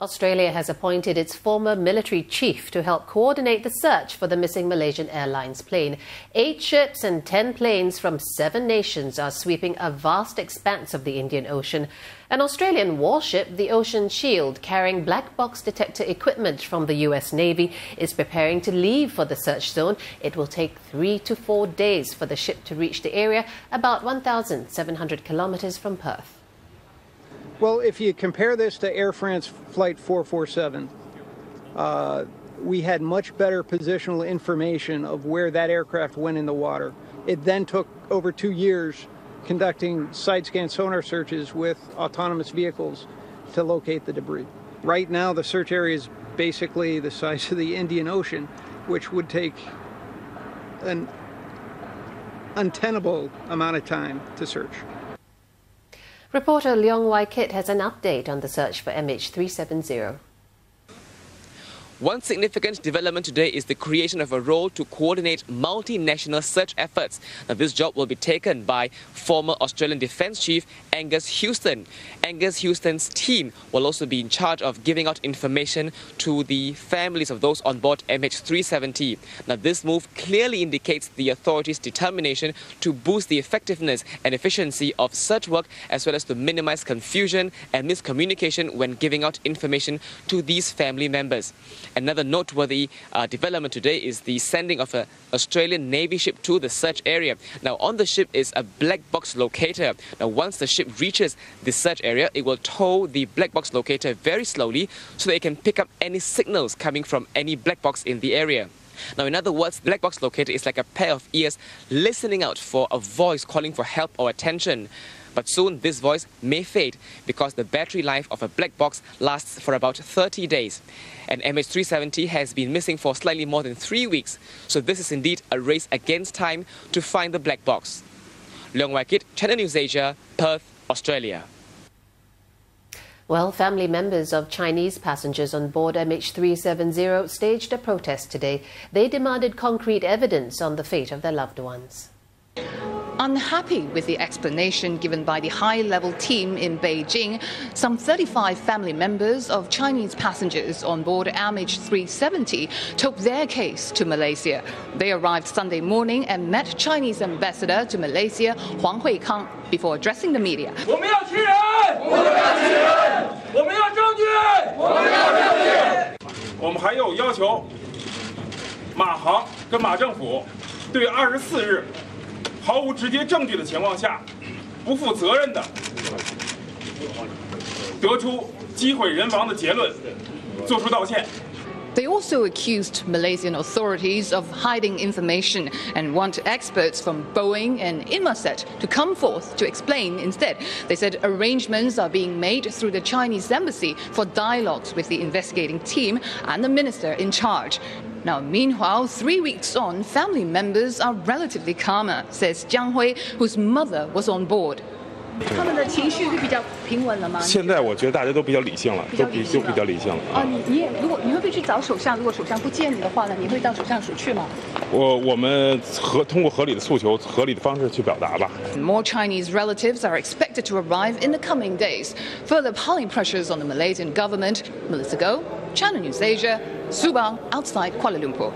Australia has appointed its former military chief to help coordinate the search for the missing Malaysian Airlines plane. 8 ships and 10 planes from 7 nations are sweeping a vast expanse of the Indian Ocean. An Australian warship, the Ocean Shield, carrying black box detector equipment from the US Navy, is preparing to leave for the search zone. It will take 3 to 4 days for the ship to reach the area, about 1,700 kilometers from Perth. Well, if you compare this to Air France Flight 447, we had much better positional information of where that aircraft went in the water. It then took over 2 years conducting side-scan sonar searches with autonomous vehicles to locate the debris. Right now, the search area is basically the size of the Indian Ocean, which would take an untenable amount of time to search. Reporter Leong Wai Kit has an update on the search for MH370. One significant development today is the creation of a role to coordinate multinational search efforts. Now, this job will be taken by former Australian Defence Chief Angus Houston. Angus Houston's team will also be in charge of giving out information to the families of those on board MH370. Now, this move clearly indicates the authorities' determination to boost the effectiveness and efficiency of search work, as well as to minimize confusion and miscommunication when giving out information to these family members. Another noteworthy development today is the sending of an Australian Navy ship to the search area. Now, on the ship is a black box locator. Now, once the ship reaches the search area, it will tow the black box locator very slowly so that it can pick up any signals coming from any black box in the area. Now, in other words, black box locator is like a pair of ears listening out for a voice calling for help or attention. But soon this voice may fade because the battery life of a black box lasts for about 30 days. And MH370 has been missing for slightly more than 3 weeks. So this is indeed a race against time to find the black box. Leong Wai Kit, Channel News Asia, Perth, Australia. Well, family members of Chinese passengers on board MH370 staged a protest today. They demanded concrete evidence on the fate of their loved ones. Unhappy with the explanation given by the high-level team in Beijing, some 35 family members of Chinese passengers on board MH370 took their case to Malaysia. They arrived Sunday morning and met Chinese ambassador to Malaysia, Huang Huikang, before addressing the media. They also accused Malaysian authorities of hiding information and want experts from Boeing and Inmarsat to come forth to explain instead. They said arrangements are being made through the Chinese embassy for dialogues with the investigating team and the minister in charge. Now, meanwhile, 3 weeks on, family members are relatively calmer, says Jiang Hui, whose mother was on board. 他们的情绪比较平稳了吗？现在我觉得大家都比较理性了，都比较理性了。你会不会去找首相？如果首相不见你的话呢，你会到首相署去吗？我们通过合理的诉求、合理的方式去表达吧。More Chinese relatives are expected to arrive in the coming days, further piling pressures on the Malaysian government. Melissa Goh, Channel News Asia, Subang, outside Kuala Lumpur.